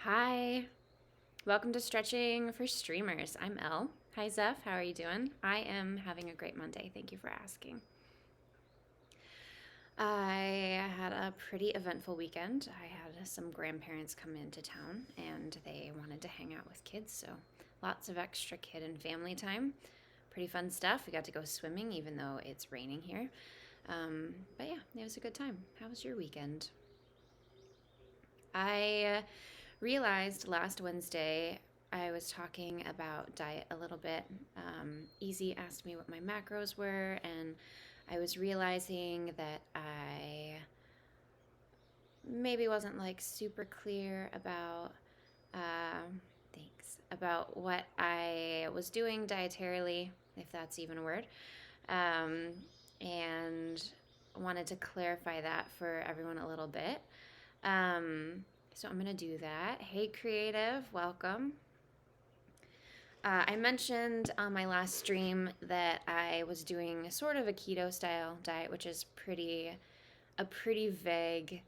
Hi, welcome to Stretching for Streamers. I'm Elle. Hi, Zeph. How are you doing? I am having a great Monday. Thank you for asking. I had a pretty eventful weekend. I had some grandparents come into town and they wanted to hang out with kids, so lots of extra kid and family time. Pretty fun stuff. We got to go swimming even though it's raining here. But yeah, it was a good time. How was your weekend? I realized last Wednesday I was talking about diet a little bit. Easy asked me what my macros were, and I was realizing that I maybe wasn't like super clear about thanks about what I was doing dietarily, if that's even a word, um, and wanted to clarify that for everyone a little bit. So I'm going to do that. Hey, creative, welcome. I mentioned on my last stream that I was doing sort of a keto style diet, which is a pretty vague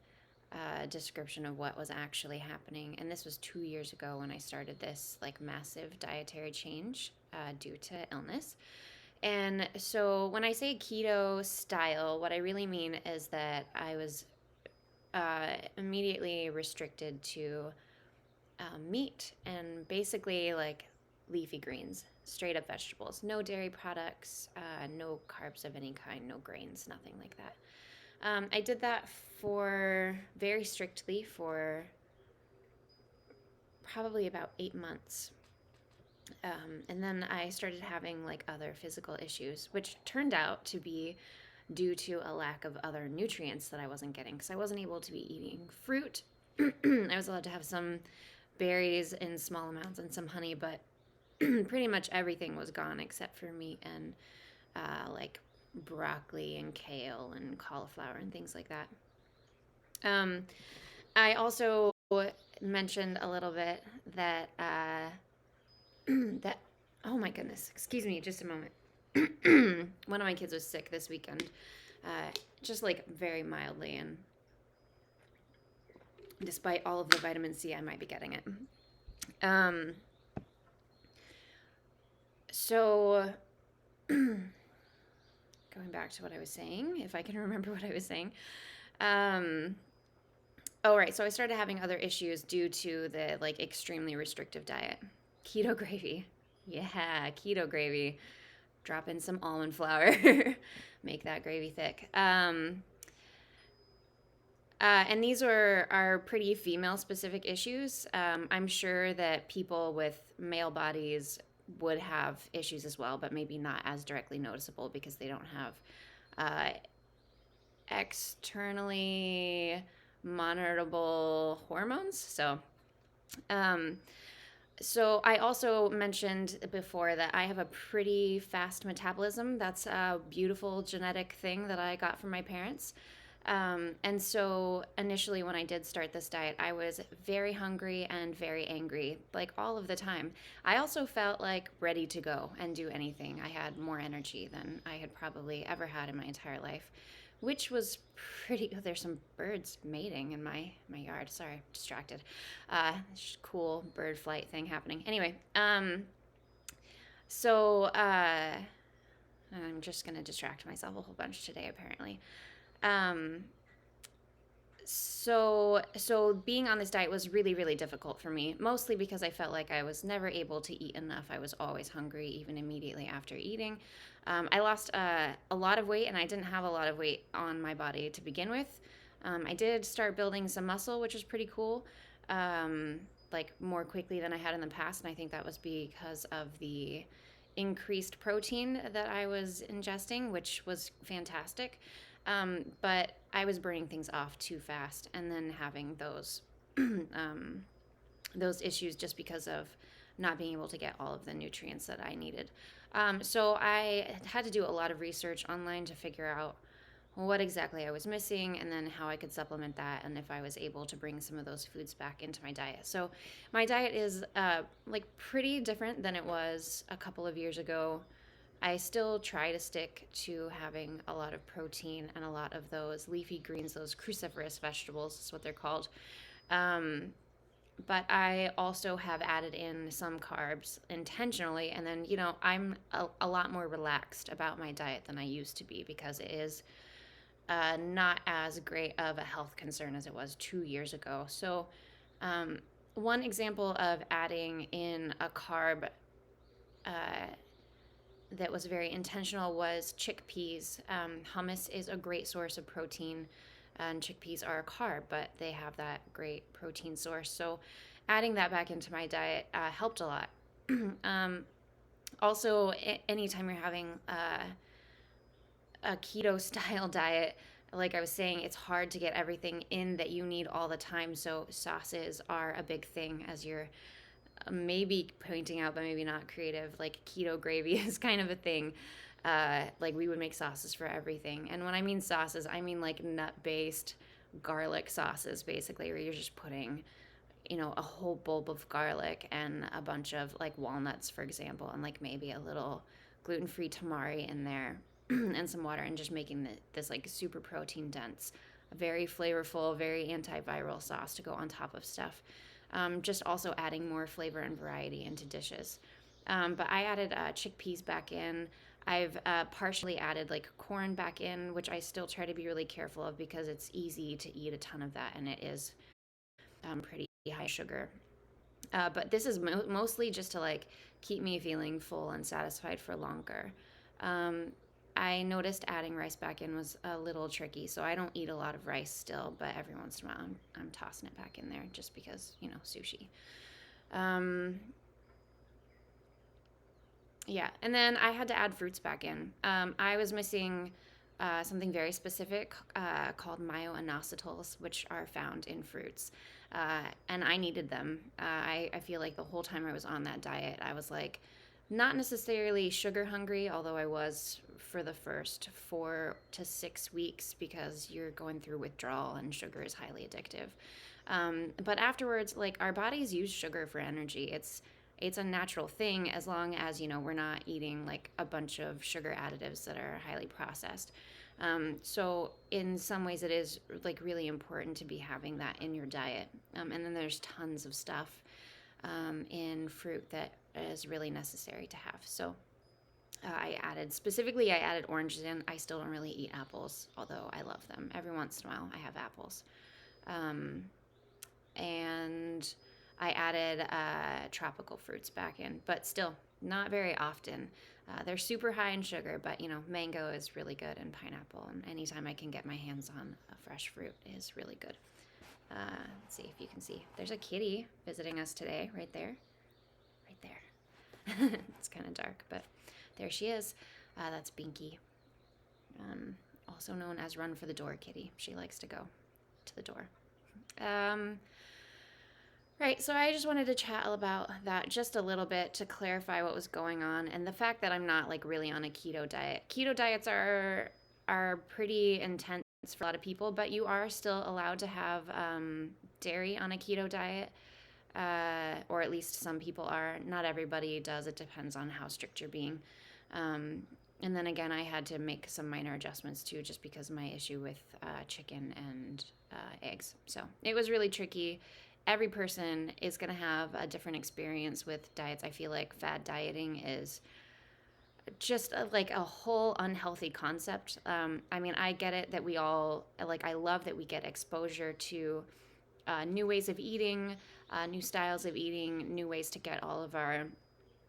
description of what was actually happening. And this was 2 years ago when I started this like massive dietary change due to illness. And so when I say keto style, what I really mean is that I was immediately restricted to meat and basically like leafy greens, straight up vegetables, no dairy products, no carbs of any kind, no grains, nothing like that. I did that for very strictly for probably about 8 months. And then I started having like other physical issues, which turned out to be due to a lack of other nutrients that I wasn't getting because I wasn't able to be eating fruit. I was allowed to have some berries in small amounts and some honey, but pretty much everything was gone except for meat and like broccoli and kale and cauliflower and things like that. Um, I also mentioned a little bit that that oh my goodness, excuse me, just a moment. One of my kids was sick this weekend, just like very mildly, and despite all of the vitamin C, I might be getting it. Um, so going back to what I was saying, if I can remember what I was saying. Um, oh, right. So I started having other issues due to the like extremely restrictive diet. Keto gravy. Yeah, keto gravy. Drop in some almond flour, make that gravy thick. And these are pretty female specific issues. I'm sure that people with male bodies would have issues as well, but maybe not as directly noticeable because they don't have uh, externally monitorable hormones. Um, so I also mentioned before that I have a pretty fast metabolism. That's a beautiful genetic thing that I got from my parents. And so initially, when I did start this diet, I was very hungry and very angry, like all of the time. I also felt like ready to go and do anything. I had more energy than I had probably ever had in my entire life, which was pretty. Oh, there's some birds mating in my yard. Sorry, distracted. Cool bird flight thing happening. Anyway, so I'm just gonna distract myself a whole bunch today, apparently. Um, so being on this diet was really difficult for me, mostly because I felt like I was never able to eat enough. I was always hungry even immediately after eating. I lost a lot of weight, and I didn't have a lot of weight on my body to begin with. I did start building some muscle, which was pretty cool, um, like more quickly than I had in the past, and I think that was because of the increased protein that I was ingesting, which was fantastic. But I was burning things off too fast, and then having those issues just because of not being able to get all of the nutrients that I needed. So I had to do a lot of research online to figure out what exactly I was missing and then how I could supplement that and if I was able to bring some of those foods back into my diet. So my diet is like pretty different than it was a couple of years ago. I still try to stick to having a lot of protein and a lot of those leafy greens, those cruciferous vegetables is what they're called. Um, But I also have added in some carbs intentionally. And then, I'm a lot more relaxed about my diet than I used to be because it is not as great of a health concern as it was 2 years ago. So, um, one example of adding in a carb uh, that was very intentional was chickpeas. Hummus is a great source of protein, and chickpeas are a carb, but they have that great protein source. So, adding that back into my diet helped a lot. um, Also, anytime you're having a keto style diet, like I was saying, it's hard to get everything in that you need all the time. So, sauces are a big thing, as you're maybe pointing out, but maybe not creative. Like keto gravy is kind of a thing. Like we would make sauces for everything. And when I mean sauces, I mean like nut based garlic sauces, basically, where you're just putting, a whole bulb of garlic and a bunch of like walnuts, for example, and like maybe a little gluten free tamari in there and some water, and just making this like super protein dense, very flavorful, very antiviral sauce to go on top of stuff. Just also adding more flavor and variety into dishes. But I added chickpeas back in. I've partially added like corn back in, which I still try to be really careful of because it's easy to eat a ton of that and it is pretty high sugar. But this is mostly just to like keep me feeling full and satisfied for longer. Um, I noticed adding rice back in was a little tricky, so I don't eat a lot of rice still, but every once in a while I'm tossing it back in there just because, sushi. Um, yeah, and then I had to add fruits back in. I was missing something very specific called myoinositols, which are found in fruits. And I needed them. I feel like the whole time I was on that diet, I was like, not necessarily sugar hungry, although I was for the first 4 to 6 weeks because you're going through withdrawal and sugar is highly addictive. But afterwards, like our bodies use sugar for energy. It's a natural thing as long as we're not eating like a bunch of sugar additives that are highly processed. So in some ways it is like really important to be having that in your diet. And then there's tons of stuff in fruit that is really necessary to have. So I added oranges in. I still don't really eat apples, although I love them. Every once in a while I have apples. Um, and I added tropical fruits back in, but still not very often. They're super high in sugar, but mango is really good and pineapple, and anytime I can get my hands on a fresh fruit is really good. Let's see if you can see. There's a kitty visiting us today, right there. Right there. It's kind of dark, but there she is. That's Binky, also known as Run for the Door Kitty. She likes to go to the door. Right, so I just wanted to chat about that just a little bit to clarify what was going on and the fact that I'm not like really on a keto diet. Keto diets are pretty intense for a lot of people, but you are still allowed to have dairy on a keto diet, or at least some people are. Not everybody does. It depends on how strict you're being. And then again, I had to make some minor adjustments too, just because of my issue with chicken and eggs. So it was really tricky. Every person is going to have a different experience with diets. I feel like fad dieting is just like a whole unhealthy concept. I mean, I get it that we all, like, I love that we get exposure to new ways of eating, new styles of eating, new ways to get all of our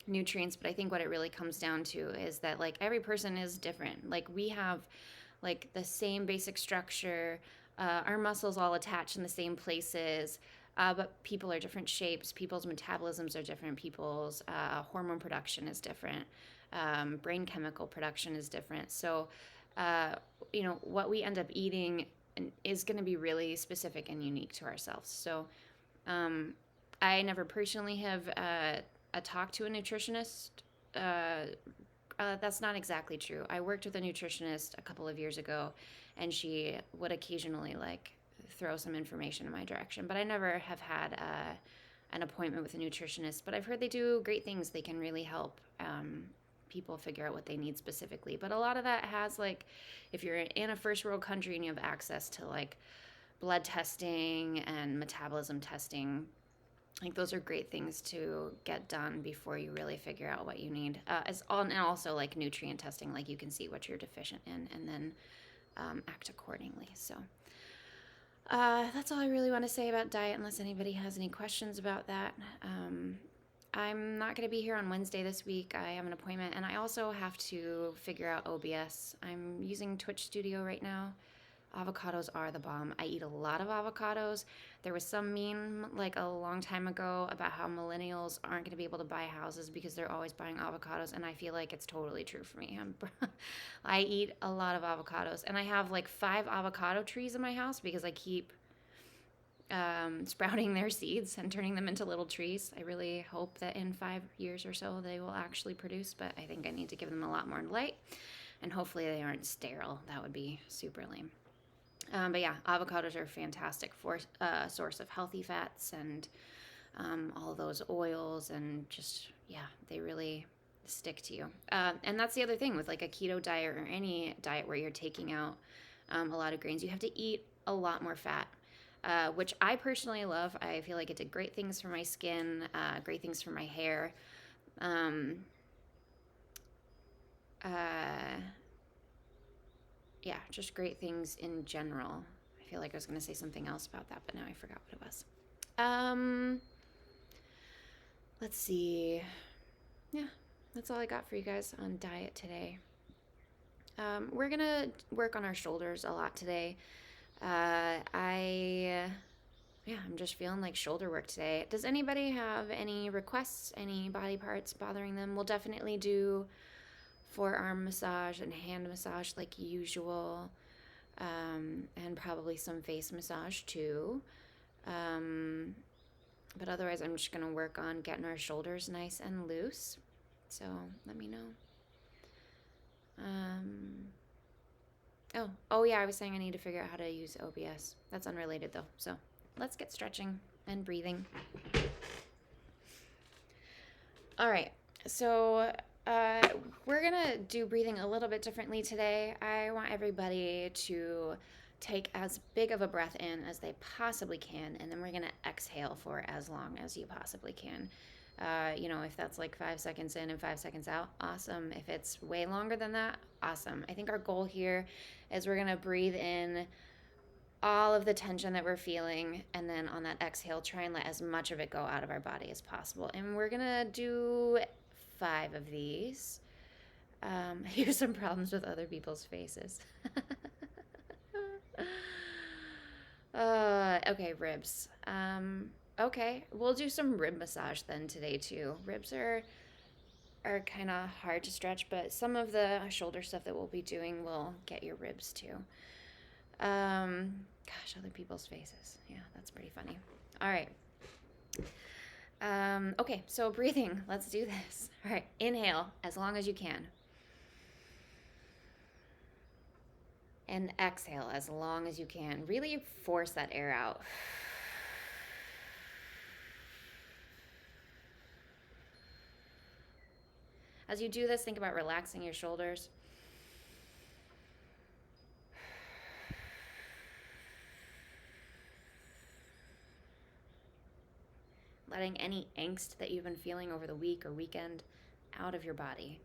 nutrients. But I think what it really comes down to is that, like, every person is different. Like, we have, like, the same basic structure, our muscles all attach in the same places. But people are different shapes. People's metabolisms are different. People's hormone production is different. Brain chemical production is different. So, what we end up eating is going to be really specific and unique to ourselves. So, I never personally have talked to a nutritionist. That's not exactly true. I worked with a nutritionist a couple of years ago, and she would occasionally like throw some information in my direction. But I never have had an appointment with a nutritionist. But I've heard they do great things. They can really help people figure out what they need specifically. But a lot of that has, like, if you're in a first world country and you have access to like blood testing and metabolism testing, Like those are great things to get done before you really figure out what you need. And also like nutrient testing, like you can see what you're deficient in and then act accordingly. So that's all I really want to say about diet, unless anybody has any questions about that. I'm not going to be here on Wednesday this week. I have an appointment, and I also have to figure out OBS. I'm using Twitch Studio right now. Avocados are the bomb. I eat a lot of avocados. There was some meme like a long time ago about how millennials aren't going to be able to buy houses because they're always buying avocados, and I feel like it's totally true for me. I eat a lot of avocados, and I have like 5 avocado trees in my house because I keep sprouting their seeds and turning them into little trees. I really hope that in 5 years or so they will actually produce, but I think I need to give them a lot more light, and hopefully they aren't sterile. That would be super lame. But yeah, avocados are a fantastic source of healthy fats and all those oils, and just, yeah, they really stick to you. And that's the other thing with like a keto diet or any diet where you're taking out a lot of grains. You have to eat a lot more fat, which I personally love. I feel like it did great things for my skin, great things for my hair. Yeah, just great things in general. I feel like I was going to say something else about that, but now I forgot what it was. Let's see. Yeah, that's all I got for you guys on diet today. We're going to work on our shoulders a lot today. I'm just feeling like shoulder work today. Does anybody have any requests, any body parts bothering them? We'll definitely do forearm massage and hand massage like usual, and probably some face massage too. But otherwise, I'm just going to work on getting our shoulders nice and loose. So let me know. Oh yeah, I was saying I need to figure out how to use OBS. That's unrelated though. So let's get stretching and breathing. All right. So we're going to do breathing a little bit differently today. I want everybody to take as big of a breath in as they possibly can, and then we're going to exhale for as long as you possibly can. If that's like 5 seconds in and 5 seconds out, awesome. If it's way longer than that, awesome. I think our goal here is we're going to breathe in all of the tension that we're feeling, and then on that exhale, try and let as much of it go out of our body as possible. And we're going to do 5 of these. Here's some problems with other people's faces. Okay, ribs. Okay, we'll do some rib massage then today too. Ribs are kind of hard to stretch, but some of the shoulder stuff that we'll be doing will get your ribs too. Gosh, other people's faces. Yeah, that's pretty funny. All right. Okay, so breathing. Let's do this. All right, inhale as long as you can. And exhale as long as you can. Really force that air out. As you do this, think about relaxing your shoulders. Letting any angst that you've been feeling over the week or weekend out of your body.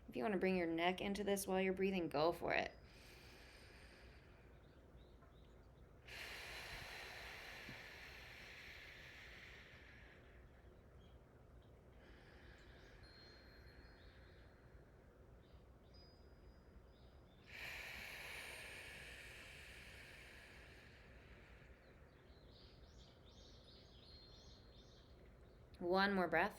If you want to bring your neck into this while you're breathing, go for it. One more breath.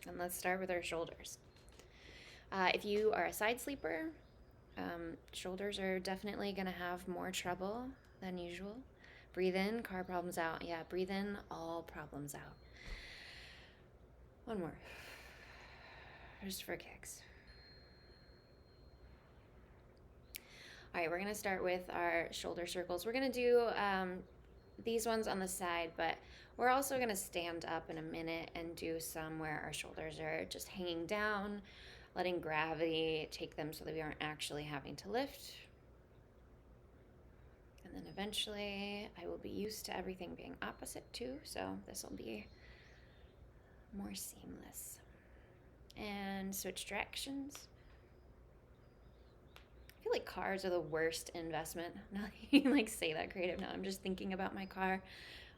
And let's start with our shoulders. If you are a side sleeper, shoulders are definitely going to have more trouble than usual. Breathe in, car problems out. Yeah, breathe in, all problems out. One more. Just for kicks. All right, we're gonna start with our shoulder circles. We're gonna do these ones on the side, but we're also gonna stand up in a minute and do some where our shoulders are just hanging down, letting gravity take them so that we aren't actually having to lift. And then eventually I will be used to everything being opposite too, so this will be more seamless. And switch directions. I feel like cars are the worst investment. Now that you like say that creative, now I'm just thinking about my car.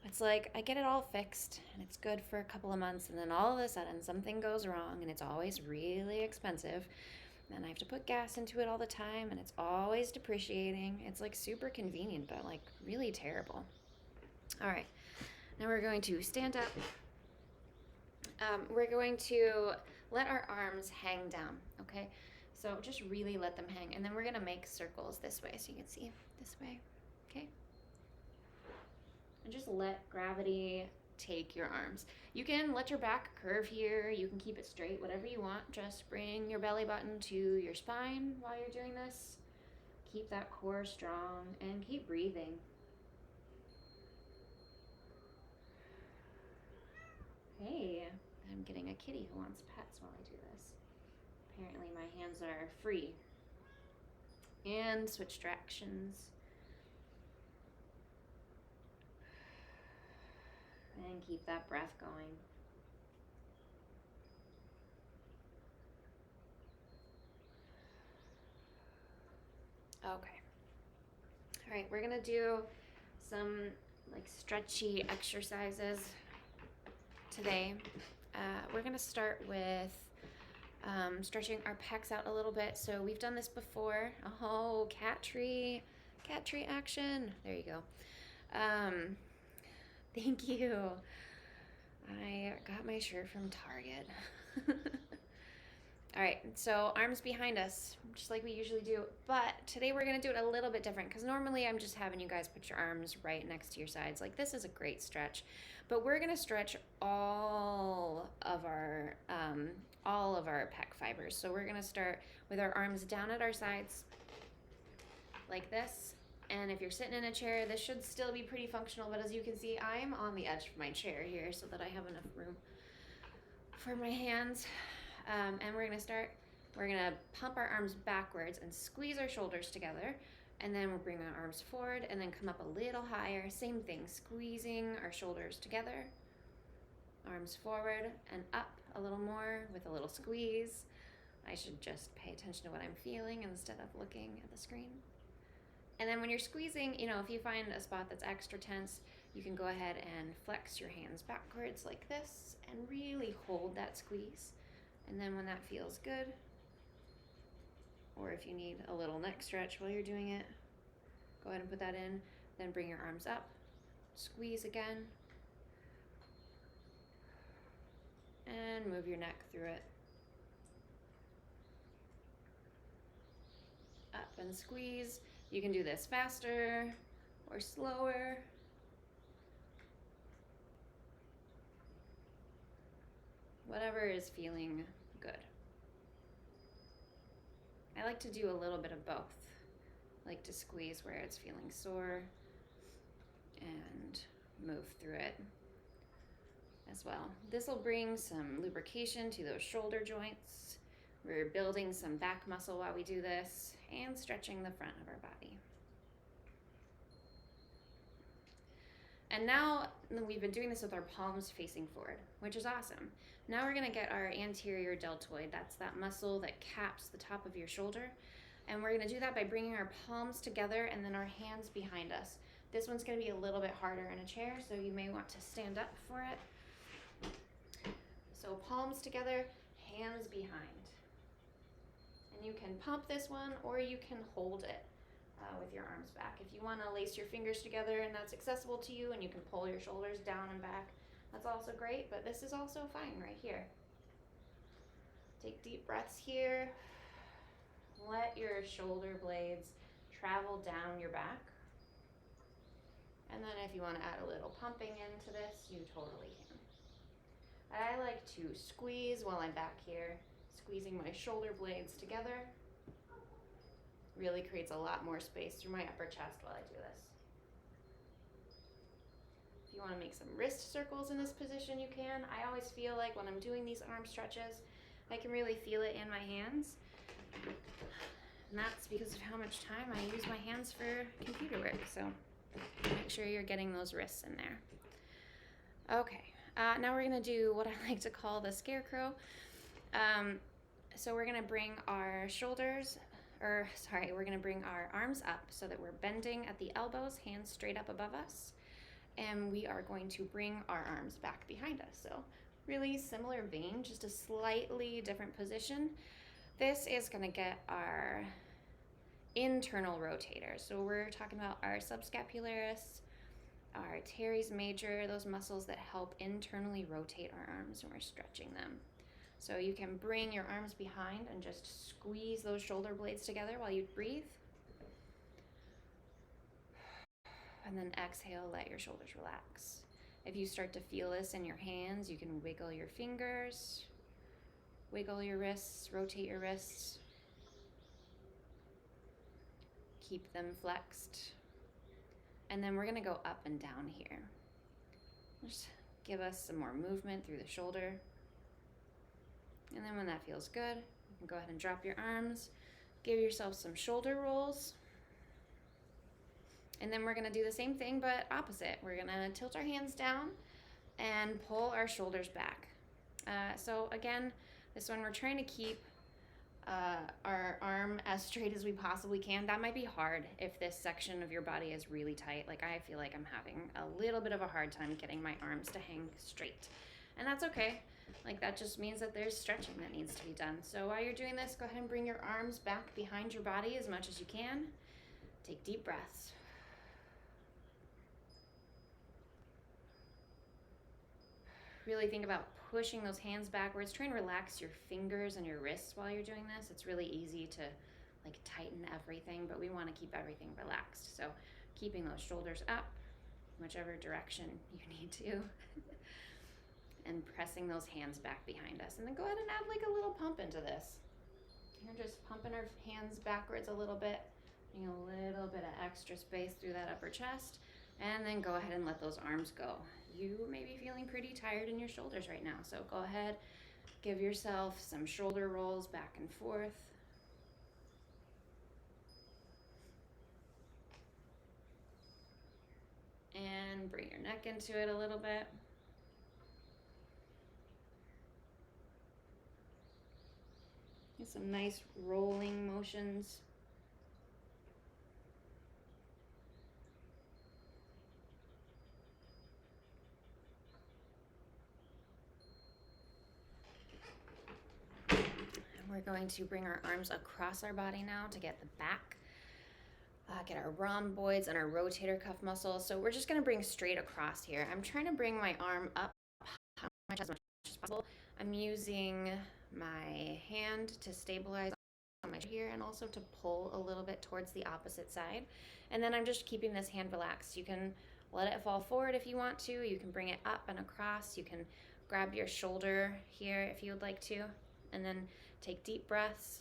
It's like I get it all fixed and it's good for a couple of months, and then all of a sudden something goes wrong and it's always really expensive. And I have to put gas into it all the time and it's always depreciating. It's like super convenient, but like really terrible. All right, now we're going to stand up. We're going to let our arms hang down, okay? So just really let them hang. And then we're gonna make circles this way so you can see this way, okay? And just let gravity take your arms. You can let your back curve here. You can keep it straight, whatever you want. Just bring your belly button to your spine while you're doing this. Keep that core strong and keep breathing. Hey, I'm getting a kitty who wants pets while I do this. Apparently my hands are free. And switch directions. And keep that breath going. Okay. All right, we're gonna do some like stretchy exercises today. We're gonna start with stretching our pecs out a little bit. So we've done this before. Oh, cat tree action. There you go. Thank you. I got my shirt from Target. All right, so arms behind us, just like we usually do. But today we're gonna do it a little bit different because normally I'm just having you guys put your arms right next to your sides. Like this is a great stretch, but we're gonna stretch all of our pec fibers. So we're gonna start with our arms down at our sides, like this. And if you're sitting in a chair, this should still be pretty functional. But as you can see, I'm on the edge of my chair here so that I have enough room for my hands. And we're gonna pump our arms backwards and squeeze our shoulders together. And then we'll bring our arms forward and then come up a little higher. Same thing, squeezing our shoulders together. Arms forward and up a little more with a little squeeze. I should just pay attention to what I'm feeling instead of looking at the screen. And then when you're squeezing, if you find a spot that's extra tense, you can go ahead and flex your hands backwards like this and really hold that squeeze. And then when that feels good, or if you need a little neck stretch while you're doing it, go ahead and put that in. Then bring your arms up, squeeze again, and move your neck through it. Up and squeeze. You can do this faster or slower. Whatever is feeling good. I like to do a little bit of both. I like to squeeze where it's feeling sore and move through it as well. This will bring some lubrication to those shoulder joints. We're building some back muscle while we do this and stretching the front of our body. And now we've been doing this with our palms facing forward, which is awesome. Now we're gonna get our anterior deltoid. That's that muscle that caps the top of your shoulder. And we're gonna do that by bringing our palms together and then our hands behind us. This one's gonna be a little bit harder in a chair, so you may want to stand up for it. So palms together, hands behind. And you can pump this one or you can hold it with your arms back. If you want to lace your fingers together and that's accessible to you and you can pull your shoulders down and back, that's also great, but this is also fine right here. Take deep breaths here. Let your shoulder blades travel down your back. And then if you want to add a little pumping into this, you totally can. I like to squeeze while I'm back here, squeezing my shoulder blades together. Really creates a lot more space through my upper chest while I do this. If you want to make some wrist circles in this position, you can. I always feel like when I'm doing these arm stretches, I can really feel it in my hands. And that's because of how much time I use my hands for computer work. So make sure you're getting those wrists in there. Okay, now we're gonna do what I like to call the scarecrow. So we're gonna bring our we're gonna bring our arms up so that we're bending at the elbows, hands straight up above us. And we are going to bring our arms back behind us. So really similar vein, just a slightly different position. This is gonna get our internal rotators. So we're talking about our subscapularis, our teres major, those muscles that help internally rotate our arms when we're stretching them. So you can bring your arms behind and just squeeze those shoulder blades together while you breathe. And then exhale, let your shoulders relax. If you start to feel this in your hands, you can wiggle your fingers, wiggle your wrists, rotate your wrists. Keep them flexed. And then we're gonna go up and down here. Just give us some more movement through the shoulder. And then when that feels good, you can go ahead and drop your arms. Give yourself some shoulder rolls. And then we're gonna do the same thing, but opposite. We're gonna tilt our hands down and pull our shoulders back. So again, this one we're trying to keep our arm as straight as we possibly can. That might be hard if this section of your body is really tight. Like I feel like I'm having a little bit of a hard time getting my arms to hang straight. And that's okay. Like that just means that there's stretching that needs to be done. So while you're doing this, go ahead and bring your arms back behind your body as much as you can. Take deep breaths. Really think about pushing those hands backwards. Try and relax your fingers and your wrists while you're doing this. It's really easy to like tighten everything, but we want to keep everything relaxed. So keeping those shoulders up, whichever direction you need to, and pressing those hands back behind us. And then go ahead and add like a little pump into this. We're just pumping our hands backwards a little bit, getting a little bit of extra space through that upper chest, and then go ahead and let those arms go. You may be feeling pretty tired in your shoulders right now, so go ahead, give yourself some shoulder rolls back and forth. And bring your neck into it a little bit. Get some nice rolling motions. We're going to bring our arms across our body now to get the back. Get our rhomboids and our rotator cuff muscles. So we're just going to bring straight across here. I'm trying to bring my arm up as much as possible. I'm using my hand to stabilize on my here and also to pull a little bit towards the opposite side. And then I'm just keeping this hand relaxed. You can let it fall forward if you want to. You can bring it up and across. You can grab your shoulder here if you would like to. And then take deep breaths.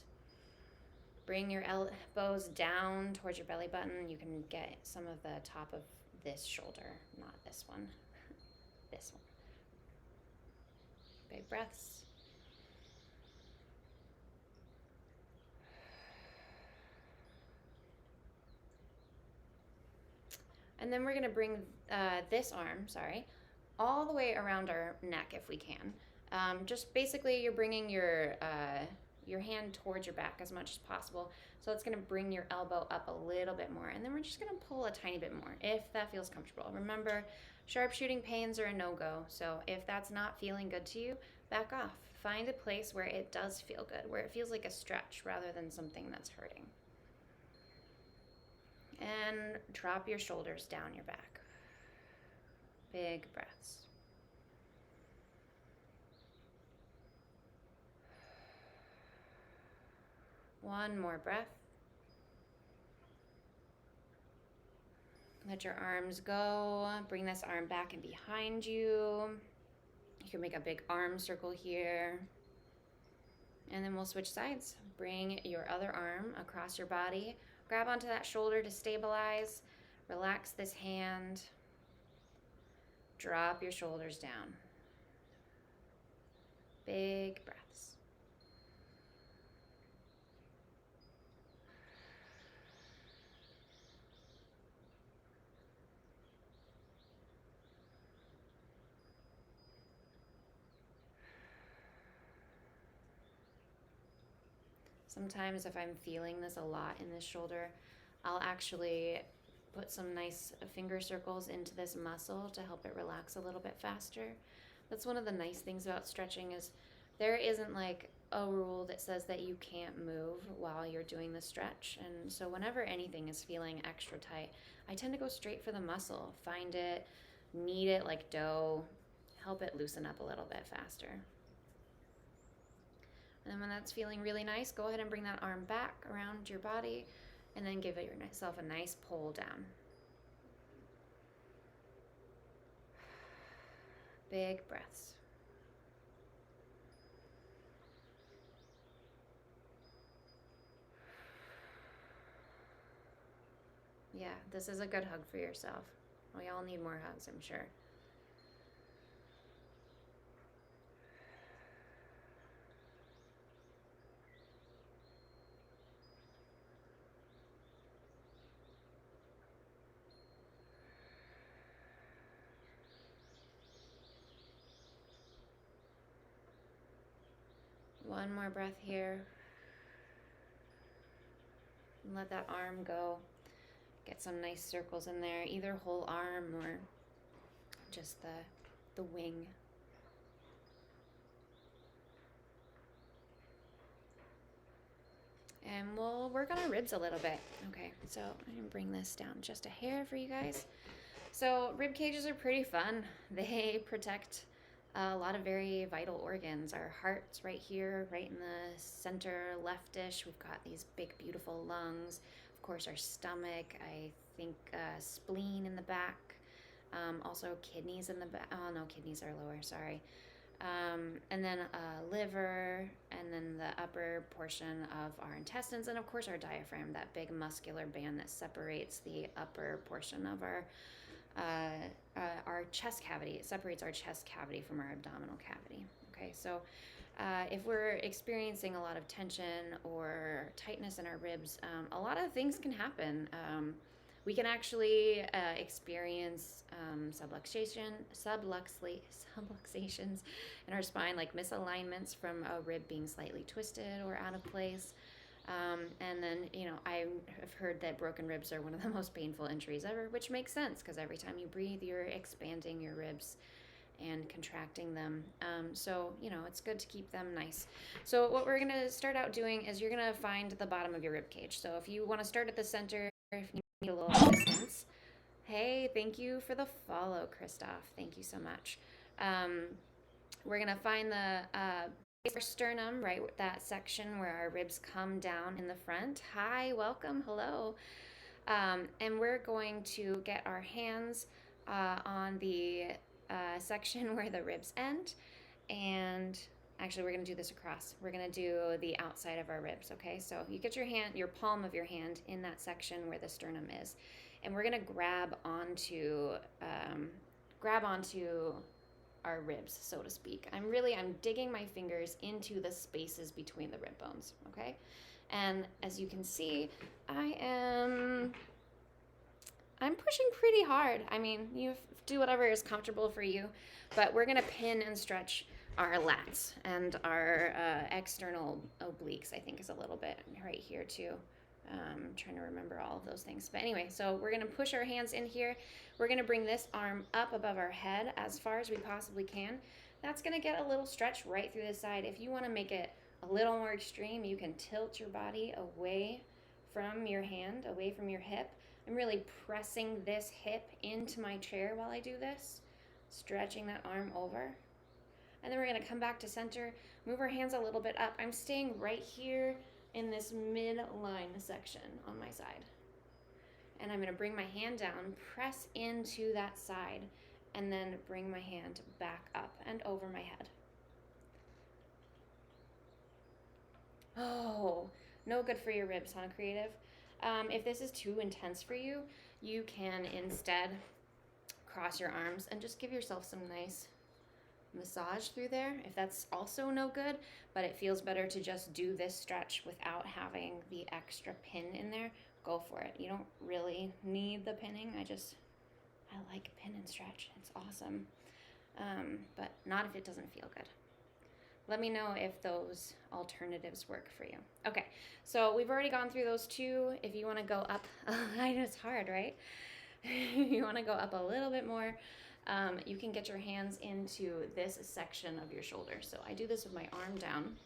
Bring your elbows down towards your belly button. You can get some of the top of this shoulder, not this one, this one. Big breaths. And then we're gonna bring this arm, all the way around our neck if we can. Just basically you're bringing your hand towards your back as much as possible. So it's gonna bring your elbow up a little bit more. And then we're just gonna pull a tiny bit more if that feels comfortable. Remember, sharpshooting pains are a no-go. So if that's not feeling good to you, back off. Find a place where it does feel good, where it feels like a stretch rather than something that's hurting. And drop your shoulders down your back. Big breaths. One more breath. Let your arms go. Bring this arm back and behind you. You can make a big arm circle here. And then we'll switch sides. Bring your other arm across your body. Grab onto that shoulder to stabilize. Relax this hand. Drop your shoulders down. Big breaths. Sometimes if I'm feeling this a lot in this shoulder, I'll actually put some nice finger circles into this muscle to help it relax a little bit faster. That's one of the nice things about stretching is there isn't like a rule that says that you can't move while you're doing the stretch. And so whenever anything is feeling extra tight, I tend to go straight for the muscle, find it, knead it like dough, help it loosen up a little bit faster. And then when that's feeling really nice, go ahead and bring that arm back around your body and then give yourself a nice pull down. Big breaths. Yeah, this is a good hug for yourself. We all need more hugs, I'm sure. One more breath here. And let that arm go. Get some nice circles in there, either whole arm or just the wing. And we'll work on our ribs a little bit. Okay, so I'm gonna bring this down just a hair for you guys. So rib cages are pretty fun. They protect a lot of very vital organs. Our heart's right here, right in the center leftish. We've got these big, beautiful lungs. Of course, our stomach. I think spleen in the back. Also kidneys in the back. Oh no, kidneys are lower. Sorry. And then liver, and then the upper portion of our intestines, and of course our diaphragm, that big muscular band that separates the upper portion of our chest cavity. It separates our chest cavity from our abdominal cavity. Okay, so if we're experiencing a lot of tension or tightness in our ribs, a lot of things can happen. We can actually experience subluxations in our spine, like misalignments from a rib being slightly twisted or out of place. And then, I've heard that broken ribs are one of the most painful injuries ever, which makes sense because every time you breathe, you're expanding your ribs and contracting them. So, it's good to keep them nice. So what we're going to start out doing is you're going to find the bottom of your rib cage. So if you want to start at the center, if you need a little assistance. Hey, thank you for the follow, Christoph. Thank you so much. We're going to find the sternum, right, that section where our ribs come down in the front. Hi, welcome, hello. And we're going to get our hands on the section where the ribs end, and actually we're going to do this across. We're going to do the outside of our ribs, okay? So you get your palm of your hand in that section where the sternum is, and we're going to grab onto our ribs, so to speak. I'm digging my fingers into the spaces between the rib bones, okay? And as you can see, I'm pushing pretty hard. I mean, you do whatever is comfortable for you, but we're gonna pin and stretch our lats and our external obliques, I think is a little bit right here too. I'm trying to remember all of those things. But anyway, so we're going to push our hands in here. We're going to bring this arm up above our head as far as we possibly can. That's going to get a little stretch right through the side. If you want to make it a little more extreme, you can tilt your body away from your hand, away from your hip. I'm really pressing this hip into my chair while I do this, stretching that arm over. And then we're going to come back to center, move our hands a little bit up. I'm staying right here in this midline section on my side. And I'm going to bring my hand down, press into that side, and then bring my hand back up and over my head. Oh, no good for your ribs, huh, Creative? If this is too intense for you, you can instead cross your arms and just give yourself some nice massage through there. If that's also no good, but it feels better to just do this stretch without having the extra pin in there, go for it. You don't really need the pinning. I like pin and stretch. It's awesome. But not if it doesn't feel good. Let me know if those alternatives work for you. Okay, so we've already gone through those two. If you want to go up, I know it's hard, right? If you want to go up a little bit more, you can get your hands into this section of your shoulder. So I do this with my arm down.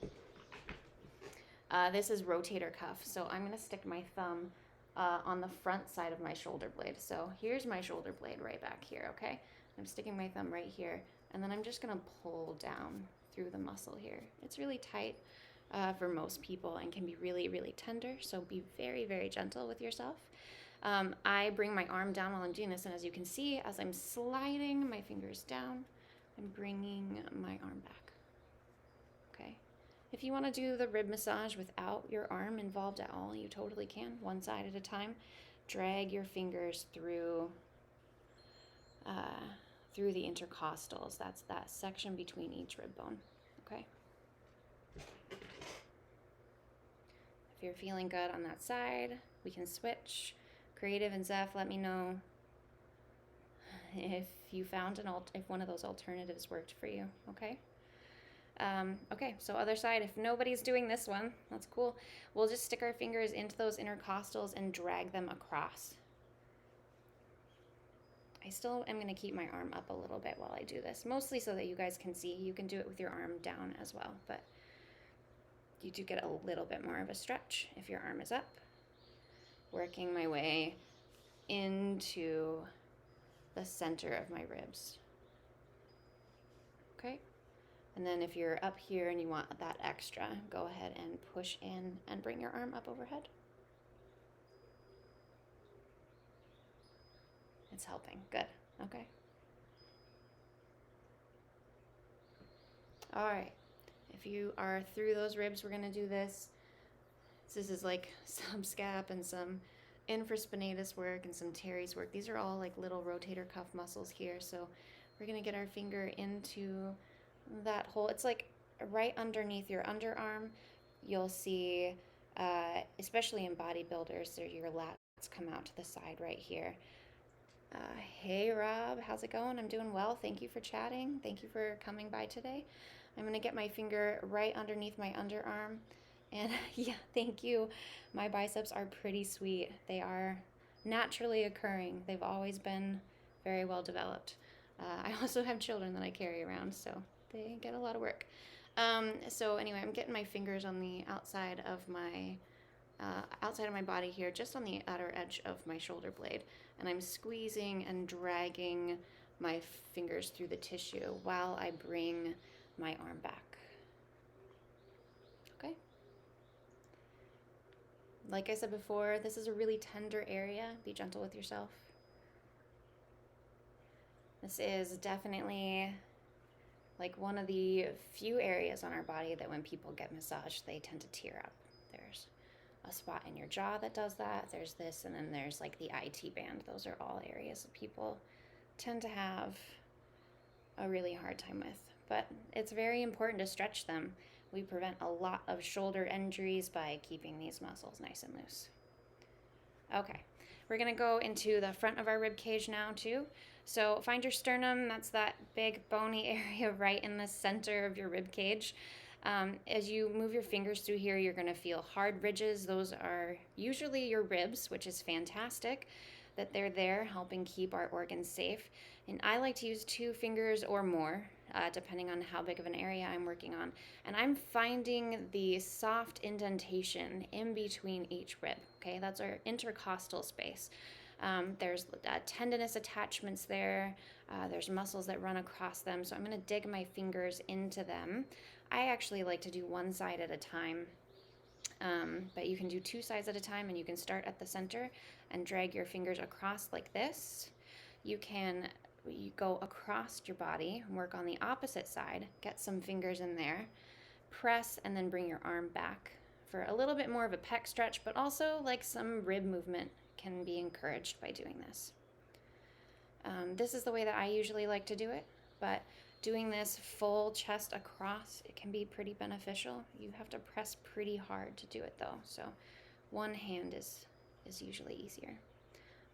This is rotator cuff. So I'm going to stick my thumb on the front side of my shoulder blade. So here's my shoulder blade right back here, okay? I'm sticking my thumb right here, and then I'm just going to pull down through the muscle here. It's really tight for most people and can be really, really tender, so be very, very gentle with yourself. I bring my arm down while I'm doing this, and as you can see, as I'm sliding my fingers down, I'm bringing my arm back, okay? If you want to do the rib massage without your arm involved at all, you totally can, one side at a time. Drag your fingers through the intercostals. That's that section between each rib bone, okay? If you're feeling good on that side, we can switch. Creative and Zeph, let me know if you found if one of those alternatives worked for you, okay? Okay, so other side, if nobody's doing this one, that's cool. We'll just stick our fingers into those intercostals and drag them across. I still am going to keep my arm up a little bit while I do this, mostly so that you guys can see. You can do it with your arm down as well, but you do get a little bit more of a stretch if your arm is up. Working my way into the center of my ribs. Okay? And then if you're up here and you want that extra, go ahead and push in and bring your arm up overhead. It's helping. Good. Okay. All right. If you are through those ribs, we're going to do this. This is like some scap and some infraspinatus work and some teres work. These are all like little rotator cuff muscles here. So we're going to get our finger into that hole. It's like right underneath your underarm. You'll see, especially in bodybuilders, your lats come out to the side right here. Hey Rob, how's it going? I'm doing well. Thank you for chatting. Thank you for coming by today. I'm going to get my finger right underneath my underarm. And yeah, thank you. My biceps are pretty sweet. They are naturally occurring. They've always been very well developed. I also have children that I carry around, so they get a lot of work. So anyway, I'm getting my fingers on the outside of my body here, just on the outer edge of my shoulder blade, and I'm squeezing and dragging my fingers through the tissue while I bring my arm back. Okay? Like I said before, this is a really tender area. Be gentle with yourself. This is definitely like one of the few areas on our body that when people get massaged, they tend to tear up. There's a spot in your jaw that does that. There's this, and then there's like the IT band. Those are all areas that people tend to have a really hard time with. But it's very important to stretch them. We prevent a lot of shoulder injuries by keeping these muscles nice and loose. Okay, we're gonna go into the front of our rib cage now too. So find your sternum. That's that big bony area right in the center of your rib cage. As you move your fingers through here, you're going to feel hard ridges. Those are usually your ribs, which is fantastic that they're there helping keep our organs safe. And I like to use 2 fingers or more, depending on how big of an area I'm working on. And I'm finding the soft indentation in between each rib. Okay, that's our intercostal space. There's tendinous attachments there. There's muscles that run across them. So I'm going to dig my fingers into them. I actually like to do one side at a time, but you can do 2 sides at a time, and you can start at the center and drag your fingers across like this. You go across your body, work on the opposite side, get some fingers in there, press, and then bring your arm back for a little bit more of a pec stretch, but also like some rib movement can be encouraged by doing this. This is the way that I usually like to do it, but doing this full chest across, it can be pretty beneficial. You have to press pretty hard to do it though, so one hand is usually easier.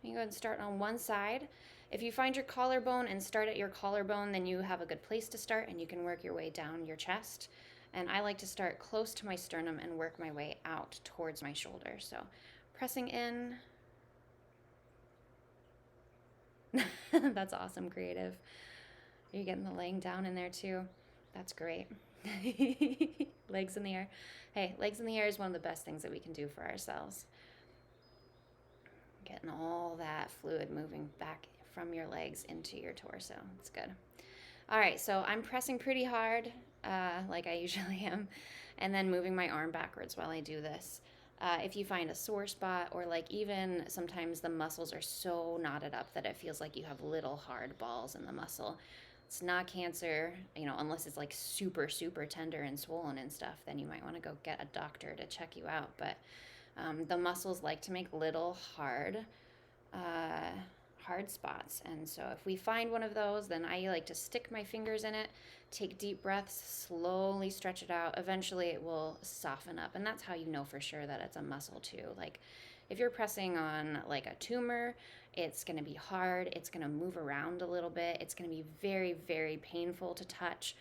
You go ahead and start on one side. If you find your collarbone and start at your collarbone, then you have a good place to start and you can work your way down your chest. And I like to start close to my sternum and work my way out towards my shoulder. So pressing in. That's awesome, creative. Are you getting the laying down in there too? That's great. Legs in the air. Hey, legs in the air is one of the best things that we can do for ourselves. Getting all that fluid moving back from your legs into your torso. It's good. All right, so I'm pressing pretty hard, like I usually am, and then moving my arm backwards while I do this. If you find a sore spot, or like even sometimes the muscles are so knotted up that it feels like you have little hard balls in the muscle, it's not cancer, unless it's like super, super tender and swollen and stuff, then you might want to go get a doctor to check you out. But the muscles like to make little hard spots. And so if we find one of those, then I like to stick my fingers in it, take deep breaths, slowly stretch it out. Eventually it will soften up. And that's how you know for sure that it's a muscle too. Like if you're pressing on like a tumor, it's going to be hard. It's going to move around a little bit. It's going to be very, very painful to touch.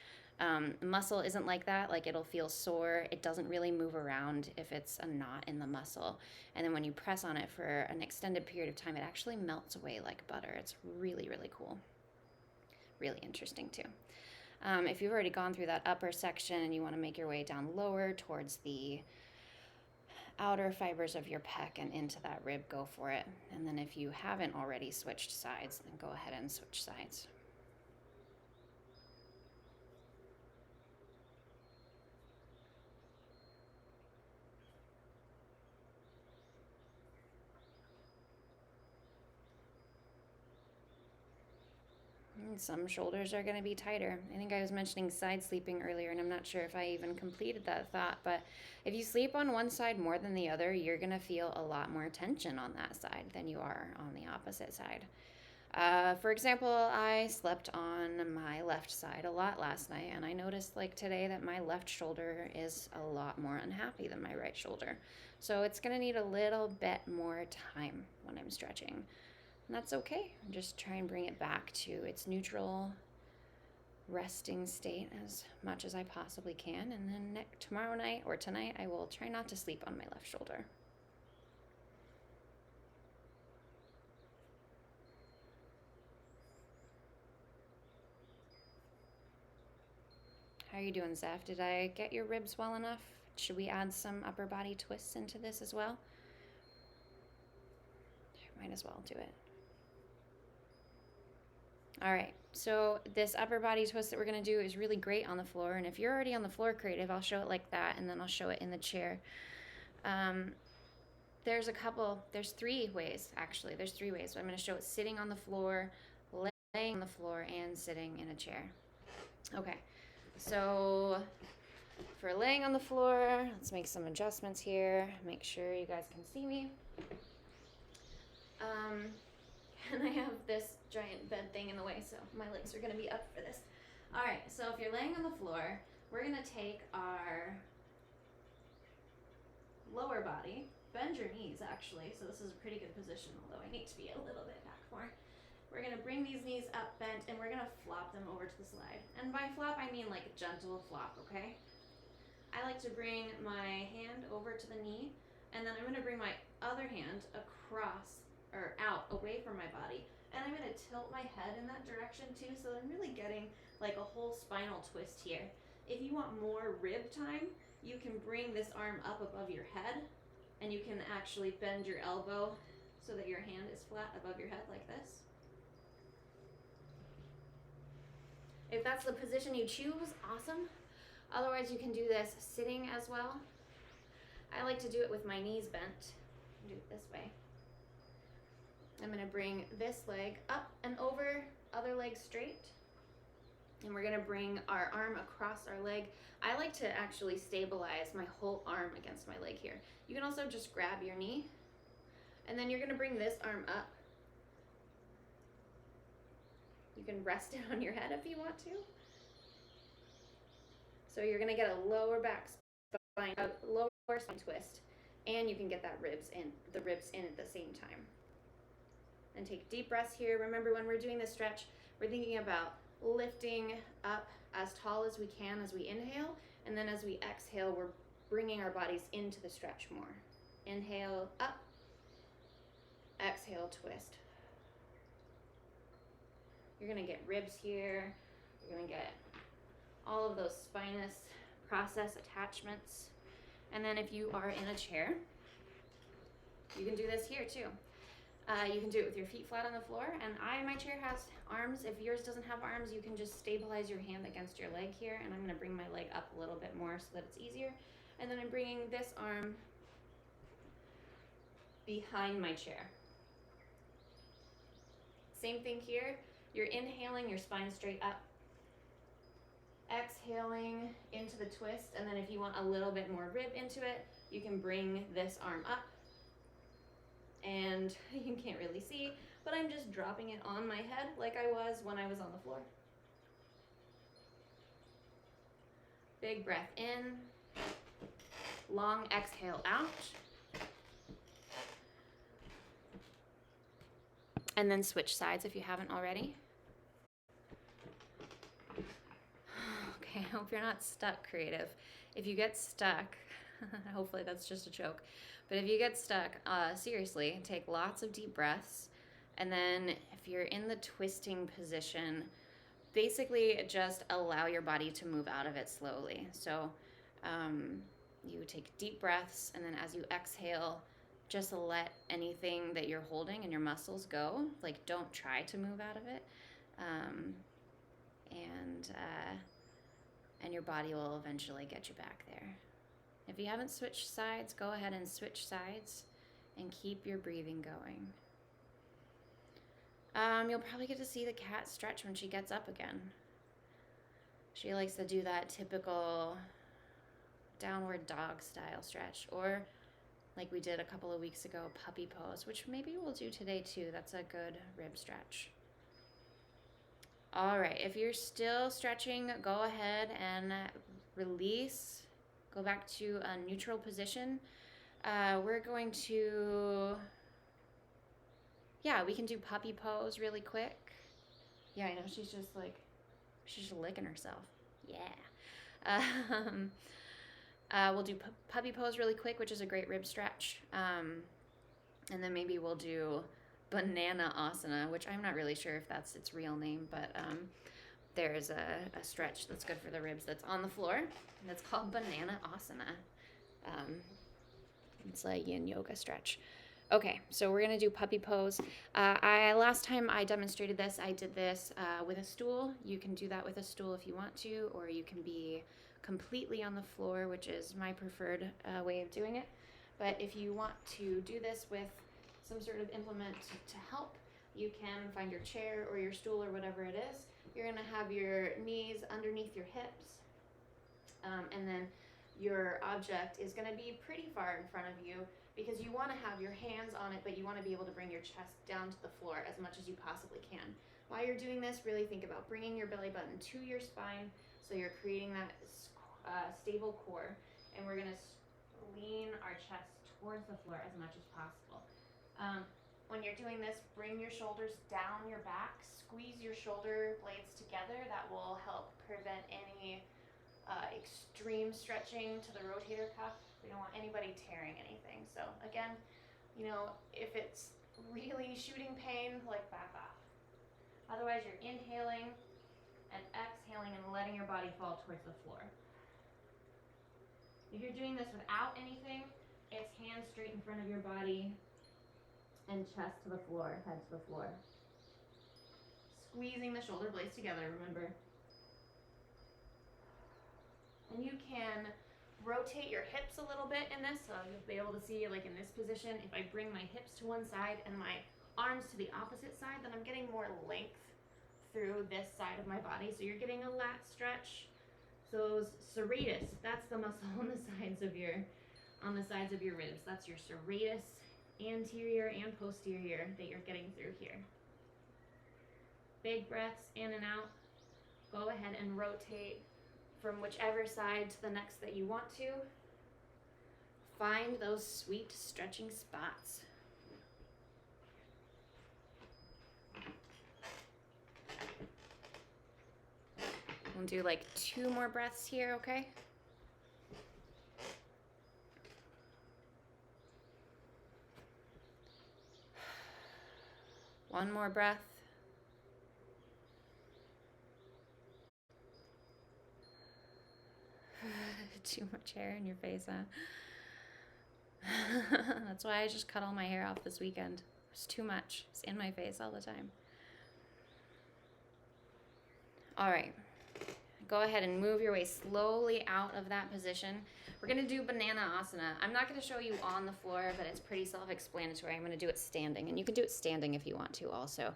Muscle isn't like that. Like it'll feel sore. It doesn't really move around if it's a knot in the muscle. And then when you press on it for an extended period of time, it actually melts away like butter. It's really, really cool. Really interesting too. If you've already gone through that upper section and you want to make your way down lower towards the outer fibers of your pec and into that rib, go for it. And then if you haven't already switched sides, then go ahead and switch sides. Some shoulders are going to be tighter. I think I was mentioning side sleeping earlier, and I'm not sure if I even completed that thought, but if you sleep on one side more than the other, you're going to feel a lot more tension on that side than you are on the opposite side. For example, I slept on my left side a lot last night, and I noticed like today that my left shoulder is a lot more unhappy than my right shoulder. So it's going to need a little bit more time when I'm stretching. And that's okay. Just try and bring it back to its neutral resting state as much as I possibly can. And then tomorrow night or tonight, I will try not to sleep on my left shoulder. How are you doing, Zeph? Did I get your ribs well enough? Should we add some upper body twists into this as well? Might as well do it. All right, so this upper body twist that we're gonna do is really great on the floor. And if you're already on the floor, creative, I'll show it like that, and then I'll show it in the chair. There's three ways, actually. There's three ways. So I'm gonna show it sitting on the floor, laying on the floor, and sitting in a chair. Okay, so for laying on the floor, let's make some adjustments here. Make sure you guys can see me. And I have this giant bed thing in the way, so my legs are gonna be up for this. All right, so if you're laying on the floor, we're gonna take our lower body, bend your knees actually, so this is a pretty good position, although I need to be a little bit back more. We're gonna bring these knees up bent, and we're gonna flop them over to the side. And by flop, I mean like a gentle flop, okay? I like to bring my hand over to the knee, and then I'm gonna bring my other hand across or out away from my body, and I'm gonna tilt my head in that direction too, so I'm really getting like a whole spinal twist here. If you want more rib time, you can bring this arm up above your head, and you can actually bend your elbow so that your hand is flat above your head like this. If that's the position you choose, awesome. Otherwise, you can do this sitting as well. I like to do it with my knees bent. Do it this way. I'm gonna bring this leg up and over, other leg straight. And we're gonna bring our arm across our leg. I like to actually stabilize my whole arm against my leg here. You can also just grab your knee, and then you're gonna bring this arm up. You can rest it on your head if you want to. So you're gonna get a lower back spine, a lower spine twist, and you can get that the ribs in at the same time. And take deep breaths here. Remember, when we're doing this stretch, we're thinking about lifting up as tall as we can as we inhale, and then as we exhale, we're bringing our bodies into the stretch more. Inhale up, exhale twist. You're gonna get ribs here. You're gonna get all of those spinous process attachments. And then if you are in a chair, you can do this here too. You can do it with your feet flat on the floor, and my chair has arms. If yours doesn't have arms, you can just stabilize your hand against your leg here, and I'm gonna bring my leg up a little bit more so that it's easier. And then I'm bringing this arm behind my chair. Same thing here. You're inhaling, your spine straight up. Exhaling into the twist, and then if you want a little bit more rib into it, you can bring this arm up. And you can't really see, but I'm just dropping it on my head like I was when I was on the floor. Big breath in, long exhale out. And then switch sides if you haven't already. Okay, I hope you're not stuck, creative. If you get stuck, hopefully that's just a joke, but if you get stuck, seriously, take lots of deep breaths. And then if you're in the twisting position, basically just allow your body to move out of it slowly. So you take deep breaths, and then as you exhale, just let anything that you're holding in your muscles go. Like, don't try to move out of it. And your body will eventually get you back there. If you haven't switched sides, go ahead and switch sides and keep your breathing going. You'll probably get to see the cat stretch when she gets up again. She likes to do that typical downward dog style stretch, or like we did a couple of weeks ago, puppy pose, which maybe we'll do today too. That's a good rib stretch. All right, if you're still stretching, go ahead and release. Go back to a neutral position. We're going to, we can do puppy pose really quick. Yeah, I know, she's just licking herself. Yeah. We'll do puppy pose really quick, which is a great rib stretch. And then maybe we'll do banana asana, which I'm not really sure if that's its real name, but there's a stretch that's good for the ribs that's on the floor, and it's called banana asana. It's a yin yoga stretch. Okay, so we're gonna do puppy pose. Last time I demonstrated this, I did this with a stool. You can do that with a stool if you want to, or you can be completely on the floor, which is my preferred way of doing it. But if you want to do this with some sort of implement to help, you can find your chair or your stool or whatever it is. You're gonna have your knees underneath your hips, and then your object is gonna be pretty far in front of you, because you wanna have your hands on it, but you wanna be able to bring your chest down to the floor as much as you possibly can. While you're doing this, really think about bringing your belly button to your spine, so you're creating that stable core, and we're gonna lean our chest towards the floor as much as possible. When you're doing this, bring your shoulders down your back, squeeze your shoulder blades together. That will help prevent any extreme stretching to the rotator cuff. We don't want anybody tearing anything. So again, if it's really shooting pain, like, back off. Otherwise, you're inhaling and exhaling and letting your body fall towards the floor. If you're doing this without anything, it's hands straight in front of your body and chest to the floor, head to the floor. Squeezing the shoulder blades together, remember. And you can rotate your hips a little bit in this, so you'll be able to see, like in this position, if I bring my hips to one side and my arms to the opposite side, then I'm getting more length through this side of my body. So you're getting a lat stretch. So those serratus, that's the muscle on the sides of your ribs. That's your serratus, anterior and posterior, that you're getting through here. Big breaths in and out. Go ahead and rotate from whichever side to the next that you want to. Find those sweet stretching spots. We'll do like 2 more breaths here, okay? One more breath. Too much hair in your face, huh? That's why I just cut all my hair off this weekend. It's too much. It's in my face all the time. All right. Go ahead and move your way slowly out of that position. We're going to do banana asana. I'm not going to show you on the floor, but it's pretty self-explanatory. I'm going to do it standing, and you can do it standing if you want to also.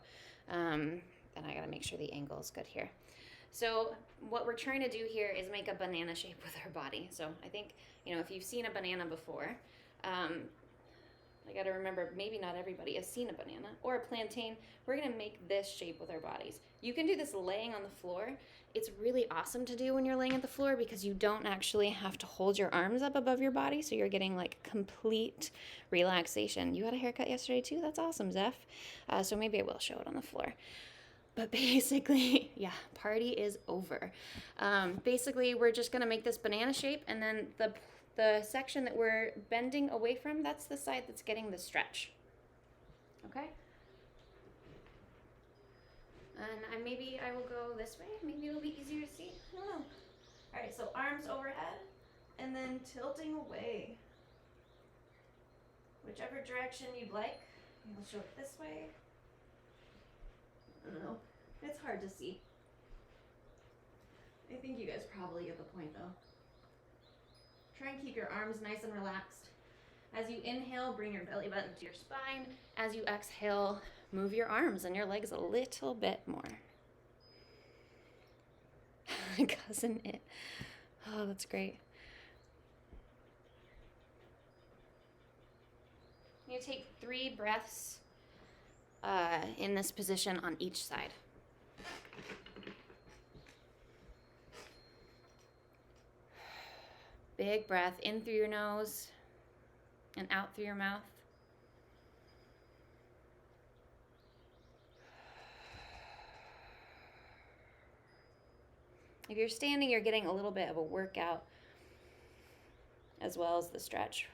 And I got to make sure the angle is good here. So what we're trying to do here is make a banana shape with our body. So I think, if you've seen a banana before, I got to remember, maybe not everybody has seen a banana or a plantain. We're going to make this shape with our bodies. You can do this laying on the floor. It's really awesome to do when you're laying at the floor because you don't actually have to hold your arms up above your body, so you're getting like complete relaxation. You got a haircut yesterday too? That's awesome, Zeph. So maybe I will show it on the floor. But basically, yeah, party is over. Basically, we're just going to make this banana shape, and then the section that we're bending away from, that's the side that's getting the stretch. Okay? And maybe I will go this way. Maybe it'll be easier to see. I don't know. All right, so arms overhead, and then tilting away. Whichever direction you'd like. We'll show it this way. I don't know. It's hard to see. I think you guys probably get the point, though. Try and keep your arms nice and relaxed. As you inhale, bring your belly button to your spine. As you exhale, move your arms and your legs a little bit more. Cousin it. Oh, that's great. You take 3 breaths in this position on each side. Big breath in through your nose and out through your mouth. If you're standing, you're getting a little bit of a workout as well as the stretch.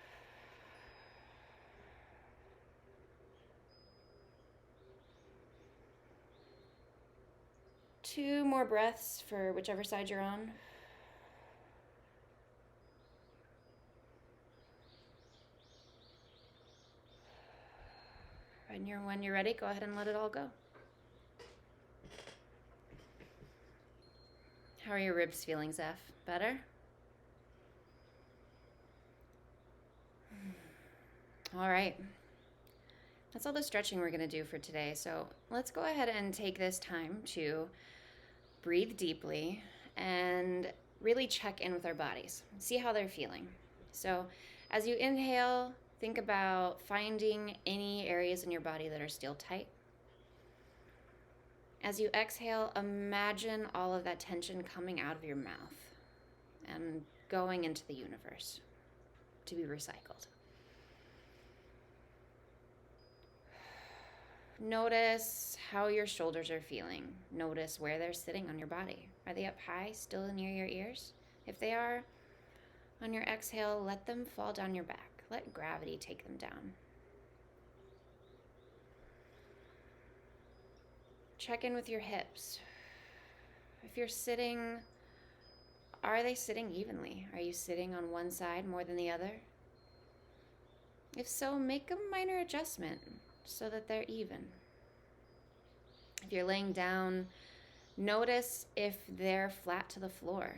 Two more breaths for whichever side you're on. When you're ready, go ahead and let it all go. How are your ribs feeling, Zeph? Better? All right. That's all the stretching we're going to do for today. So let's go ahead and take this time to breathe deeply and really check in with our bodies. See how they're feeling. So as you inhale, think about finding any areas in your body that are still tight. As you exhale, imagine all of that tension coming out of your mouth and going into the universe to be recycled. Notice how your shoulders are feeling. Notice where they're sitting on your body. Are they up high, still near your ears? If they are, on your exhale, let them fall down your back. Let gravity take them down. Check in with your hips. If you're sitting, are they sitting evenly? Are you sitting on one side more than the other? If so, make a minor adjustment so that they're even. If you're laying down, notice if they're flat to the floor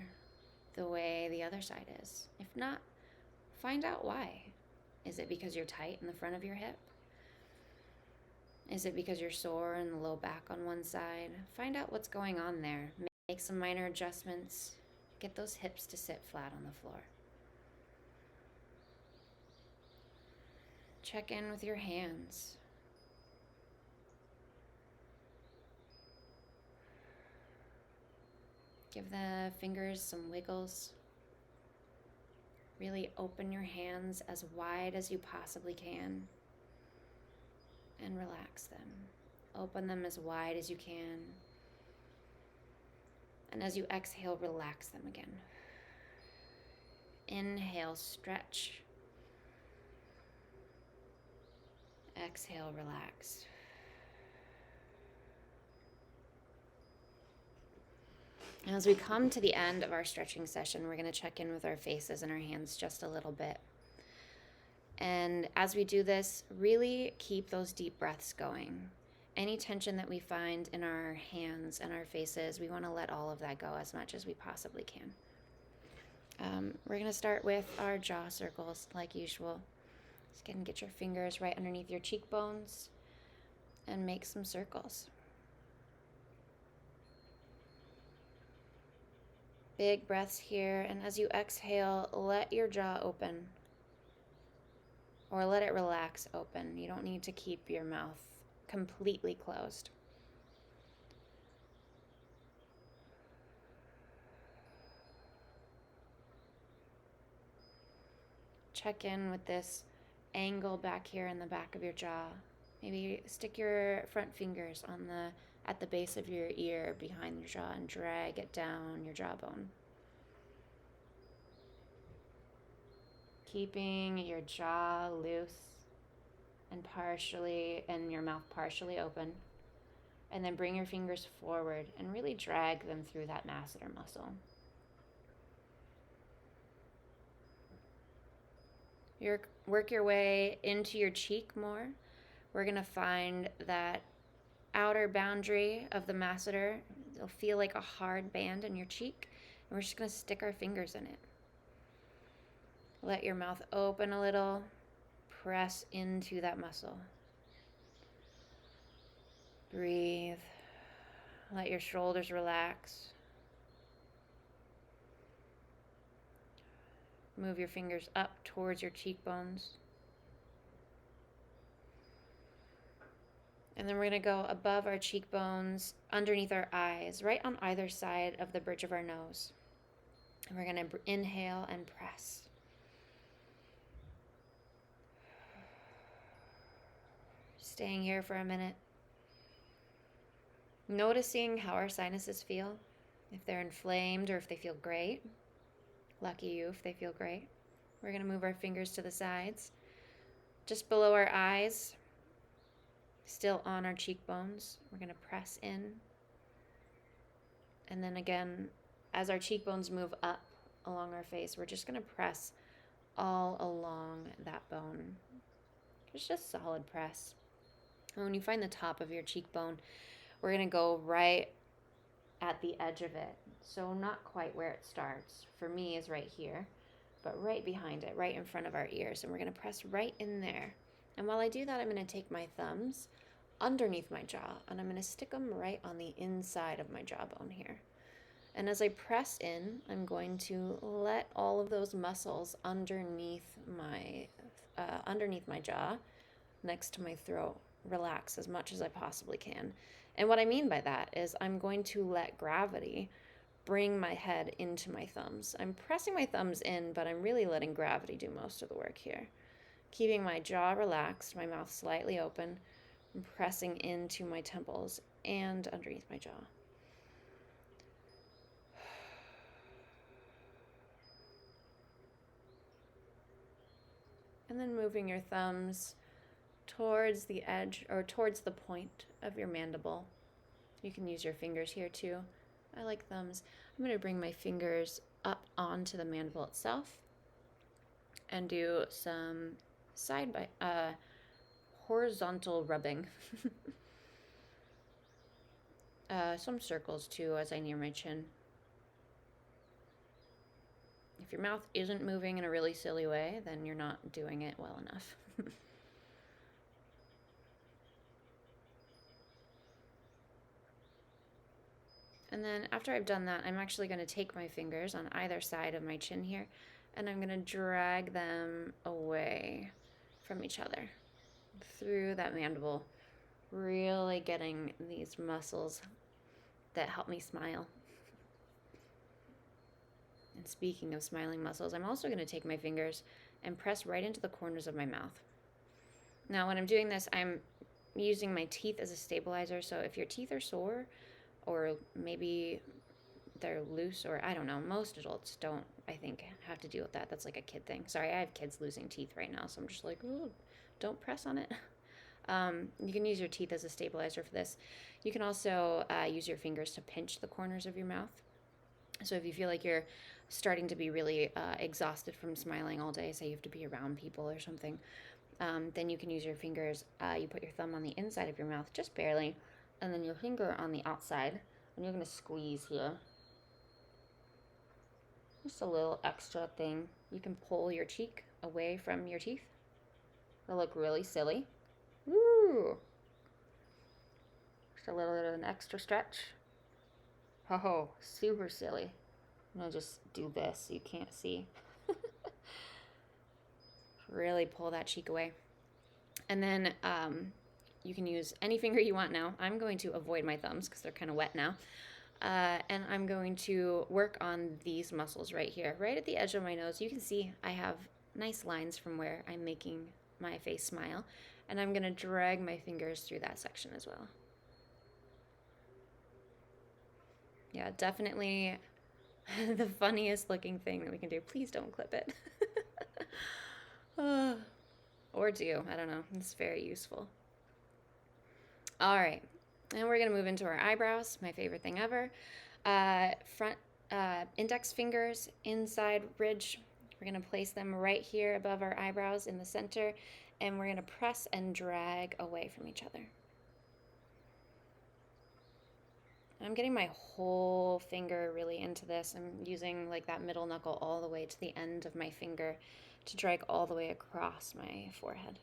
the way the other side is. If not, find out why. Is it because you're tight in the front of your hip? Is it because you're sore in the low back on one side? Find out what's going on there. Make some minor adjustments. Get those hips to sit flat on the floor. Check in with your hands. Give the fingers some wiggles. Really open your hands as wide as you possibly can and relax them. Open them as wide as you can. And as you exhale, relax them again. Inhale, stretch. Exhale, relax. And as we come to the end of our stretching session, we're going to check in with our faces and our hands just a little bit. And as we do this, really keep those deep breaths going. Any tension that we find in our hands and our faces, we want to let all of that go as much as we possibly can. We're going to start with our jaw circles like usual. Just go ahead and get your fingers right underneath your cheekbones and make some circles. Big breaths here, and as you exhale, let your jaw open or let it relax open. You don't need to keep your mouth completely closed. Check in with this angle back here in the back of your jaw. Maybe stick your front fingers at the base of your ear behind your jaw and drag it down your jawbone. Keeping your jaw loose and your mouth partially open. And then bring your fingers forward and really drag them through that masseter muscle. Work your way into your cheek more. We're going to find that outer boundary of the masseter. It'll feel like a hard band in your cheek, and we're just going to stick our fingers in it. Let your mouth open a little. Press into that muscle. Breathe. Let your shoulders relax. Move your fingers up towards your cheekbones. And then we're going to go above our cheekbones, underneath our eyes, right on either side of the bridge of our nose. And we're going to inhale and press. Staying here for a minute. Noticing how our sinuses feel, if they're inflamed or if they feel great. Lucky you if they feel great. We're going to move our fingers to the sides, just below our eyes, still on our cheekbones. We're going to press in. And then again, as our cheekbones move up along our face, we're just going to press all along that bone. It's just solid press. And when you find the top of your cheekbone, we're going to go right at the edge of it. So not quite where it starts. For me is right here, but right behind it, right in front of our ears. And we're going to press right in there. And while I do that, I'm going to take my thumbs underneath my jaw and I'm going to stick them right on the inside of my jawbone here. And as I press in, I'm going to let all of those muscles underneath my jaw, next to my throat, relax as much as I possibly can. And what I mean by that is I'm going to let gravity bring my head into my thumbs. I'm pressing my thumbs in, but I'm really letting gravity do most of the work here. Keeping my jaw relaxed, my mouth slightly open, and pressing into my temples and underneath my jaw. And then moving your thumbs towards the edge or towards the point of your mandible. You can use your fingers here too. I like thumbs. I'm going to bring my fingers up onto the mandible itself and do some horizontal rubbing. Some circles too as I near my chin. If your mouth isn't moving in a really silly way, then you're not doing it well enough. And then after I've done that, I'm actually going to take my fingers on either side of my chin here, and I'm going to drag them away from each other through that mandible, really getting these muscles that help me smile. And speaking of smiling muscles, I'm also going to take my fingers and press right into the corners of my mouth. Now, when I'm doing this, I'm using my teeth as a stabilizer. So if your teeth are sore, or maybe they're loose, or I don't know, most adults don't, I think, have to deal with that. That's like a kid thing. Sorry, I have kids losing teeth right now, so I'm just like, oh, don't press on it. You can use your teeth as a stabilizer for this. You can also use your fingers to pinch the corners of your mouth. So if you feel like you're starting to be really exhausted from smiling all day, say you have to be around people or something, then you can use your fingers. You put your thumb on the inside of your mouth, just barely, and then your finger on the outside, and you're going to squeeze here. Just a little extra thing. You can pull your cheek away from your teeth. It'll look really silly. Woo! Just a little bit of an extra stretch. Oh, super silly. I'm going to just do this so you can't see. Really pull that cheek away. And then you can use any finger you want now. I'm going to avoid my thumbs because they're kind of wet now. And I'm going to work on these muscles right here, right at the edge of my nose. You can see I have nice lines from where I'm making my face smile. And I'm going to drag my fingers through that section as well. Yeah, definitely the funniest looking thing that we can do. Please don't clip it. Or do. I don't know. It's very useful. All right. And we're going to move into our eyebrows, my favorite thing ever. Front index fingers, inside ridge. We're going to place them right here above our eyebrows in the center. And we're going to press and drag away from each other. I'm getting my whole finger really into this. I'm using like that middle knuckle all the way to the end of my finger to drag all the way across my forehead.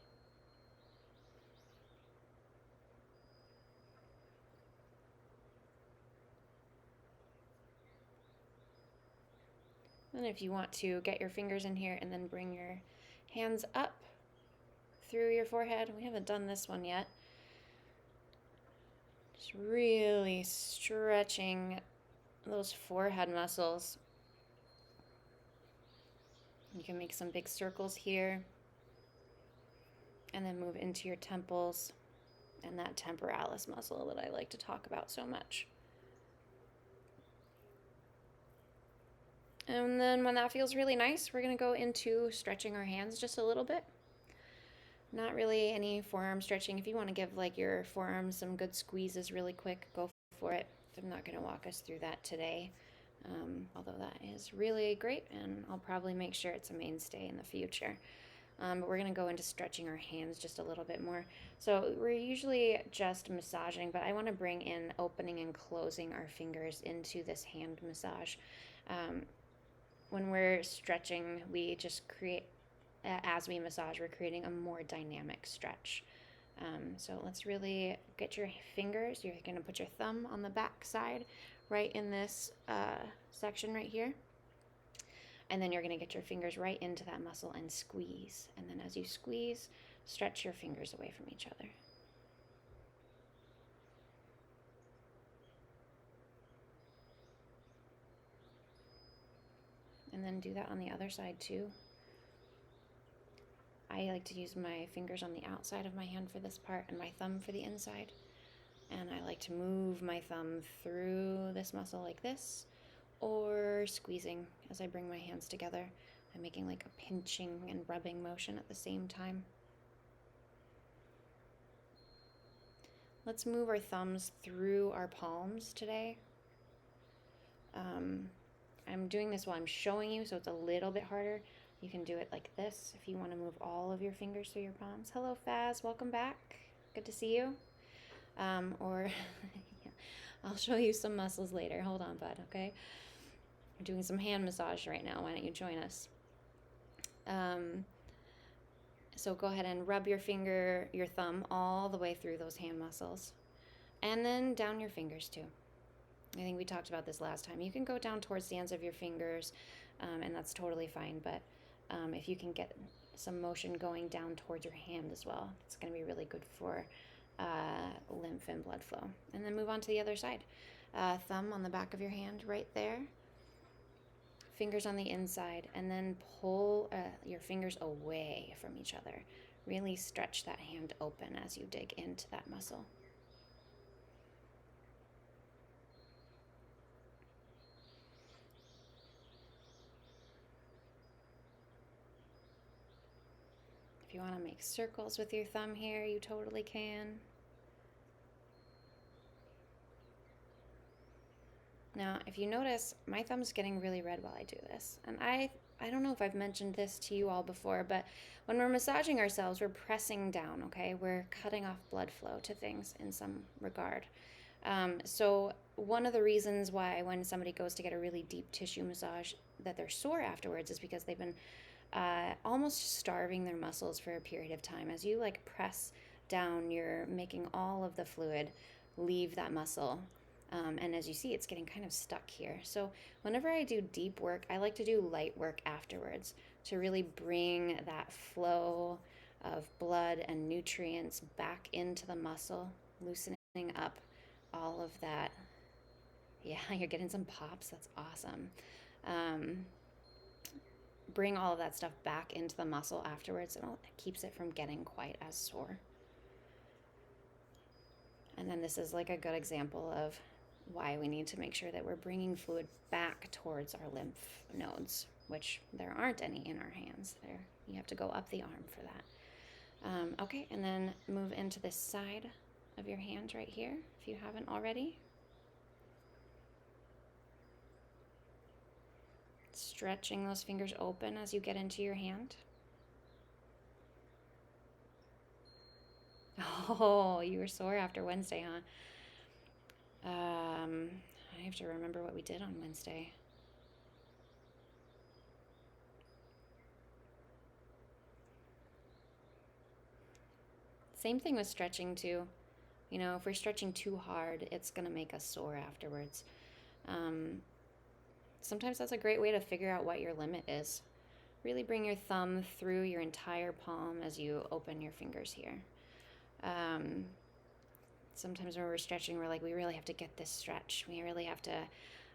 And if you want to get your fingers in here and then bring your hands up through your forehead, we haven't done this one yet. Just really stretching those forehead muscles. You can make some big circles here and then move into your temples and that temporalis muscle that I like to talk about so much. And then when that feels really nice, we're going to go into stretching our hands just a little bit. Not really any forearm stretching. If you want to give like your forearms some good squeezes really quick, go for it. I'm not going to walk us through that today, although that is really great, and I'll probably make sure it's a mainstay in the future. But we're going to go into stretching our hands just a little bit more. So we're usually just massaging, but I want to bring in opening and closing our fingers into this hand massage. When we're stretching, we just create, as we massage, we're creating a more dynamic stretch. So let's really get your fingers. You're going to put your thumb on the back side right in this section right here. And then you're going to get your fingers right into that muscle and squeeze. And then as you squeeze, stretch your fingers away from each other. And then do that on the other side too. I like to use my fingers on the outside of my hand for this part and my thumb for the inside. And I like to move my thumb through this muscle like this, or squeezing as I bring my hands together. I'm making like a pinching and rubbing motion at the same time. Let's move our thumbs through our palms today. I'm doing this while I'm showing you, so it's a little bit harder. You can do it like this if you want to move all of your fingers through your palms. Hello, Faz. Welcome back. Good to see you. Or I'll show you some muscles later. Hold on, bud, okay? We're doing some hand massage right now. Why don't you join us? So go ahead and rub your thumb all the way through those hand muscles. And then down your fingers too. I think we talked about this last time. You can go down towards the ends of your fingers, and that's totally fine. But if you can get some motion going down towards your hand as well, it's going to be really good for lymph and blood flow. And then move on to the other side. Thumb on the back of your hand right there. Fingers on the inside, and then pull your fingers away from each other. Really stretch that hand open as you dig into that muscle. If you want to make circles with your thumb here, you totally can. Now, if you notice, my thumb's getting really red while I do this. And I don't know if I've mentioned this to you all before, but when we're massaging ourselves, we're pressing down, okay? We're cutting off blood flow to things in some regard. So one of the reasons why when somebody goes to get a really deep tissue massage that they're sore afterwards is because they've been almost starving their muscles for a period of time. As you like press down, you're making all of the fluid leave that muscle. And as you see, it's getting kind of stuck here. So whenever I do deep work, I like to do light work afterwards to really bring that flow of blood and nutrients back into the muscle, loosening up all of that. Yeah, you're getting some pops. That's awesome. Bring all of that stuff back into the muscle afterwards, and it keeps it from getting quite as sore. And then this is like a good example of why we need to make sure that we're bringing fluid back towards our lymph nodes, which there aren't any in our hands. There, you have to go up the arm for that. Okay, and then move into this side of your hand right here, if you haven't already. Stretching those fingers open as you get into your hand. Oh, you were sore after Wednesday, huh? I have to remember what we did on Wednesday. Same thing with stretching too. You know, if we're stretching too hard, it's going to make us sore afterwards. Sometimes that's a great way to figure out what your limit is. Really bring your thumb through your entire palm as you open your fingers here. Sometimes when we're stretching, we're like, we really have to get this stretch. We really have to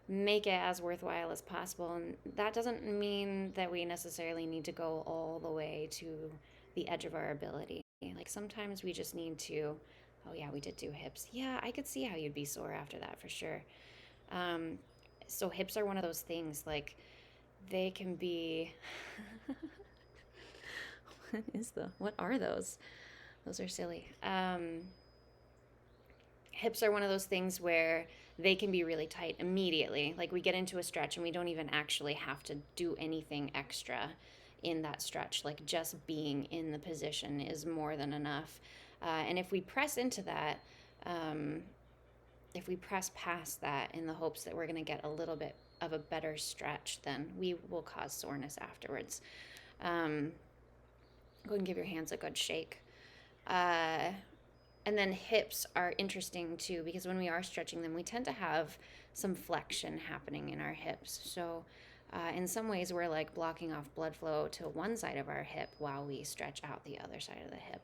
make it as worthwhile as possible. And that doesn't mean that we necessarily need to go all the way to the edge of our ability. Like sometimes we just need to, oh yeah, we did do hips. Yeah, I could see how you'd be sore after that for sure. So hips are one of those things, like they can be, what are those? Those are silly. Hips are one of those things where they can be really tight immediately. Like we get into a stretch and we don't even actually have to do anything extra in that stretch. Like just being in the position is more than enough. And if we press into that, if we press past that in the hopes that we're going to get a little bit of a better stretch, then we will cause soreness afterwards. Go ahead and give your hands a good shake. And then hips are interesting too, because when we are stretching them, we tend to have some flexion happening in our hips. So in some ways, we're like blocking off blood flow to one side of our hip while we stretch out the other side of the hip.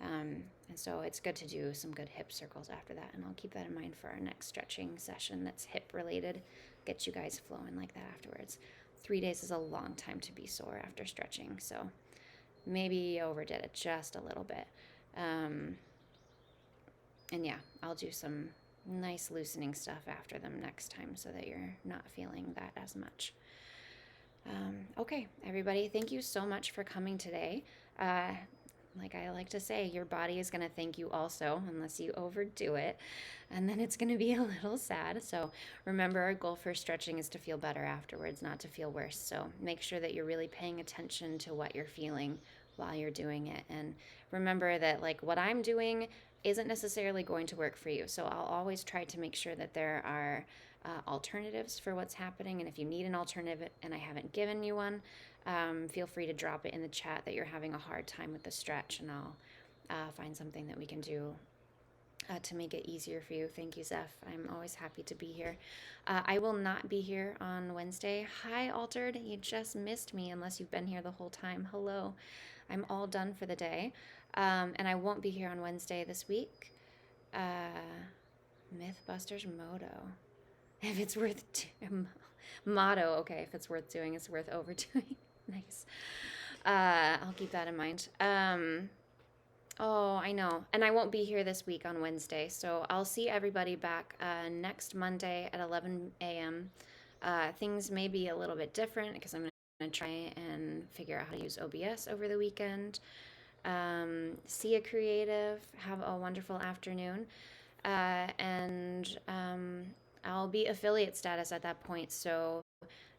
And so it's good to do some good hip circles after that. And I'll keep that in mind for our next stretching session that's hip related. Get you guys flowing like that afterwards. 3 days is a long time to be sore after stretching. So maybe you overdid it just a little bit. And yeah, I'll do some nice loosening stuff after them next time so that you're not feeling that as much. Okay, everybody, thank you so much for coming today. Like I like to say, your body is going to thank you also, unless you overdo it, and then it's going to be a little sad. So remember, our goal for stretching is to feel better afterwards, not to feel worse. So make sure that you're really paying attention to what you're feeling while you're doing it. And remember that like what I'm doing isn't necessarily going to work for you. So I'll always try to make sure that there are alternatives for what's happening. And if you need an alternative and I haven't given you one, feel free to drop it in the chat that you're having a hard time with the stretch, and I'll find something that we can do to make it easier for you. Thank you, Zeph. I'm always happy to be here. I will not be here on Wednesday. Hi, Altered. You just missed me unless you've been here the whole time. Hello. I'm all done for the day. And I won't be here on Wednesday this week. Mythbusters Moto. If it's worth motto, okay. If it's worth doing, it's worth overdoing. Nice. I'll keep that in mind. Oh, I know. And I won't be here this week on Wednesday. So I'll see everybody back next Monday at 11 a.m. Things may be a little bit different because I'm going to try and figure out how to use OBS over the weekend. See a creative. Have a wonderful afternoon. And I'll be affiliate status at that point. So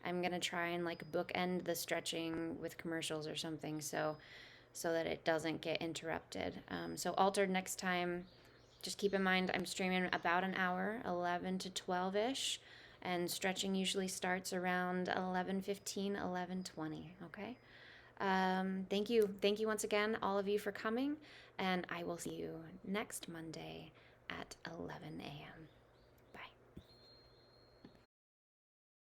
I'm going to try and like bookend the stretching with commercials or something. So that it doesn't get interrupted. So Altered next time, just keep in mind I'm streaming about an hour, 11 to 12-ish, and stretching usually starts around 11:15, 11:20, okay? Thank you. Thank you once again, all of you, for coming, and I will see you next Monday at 11 a.m.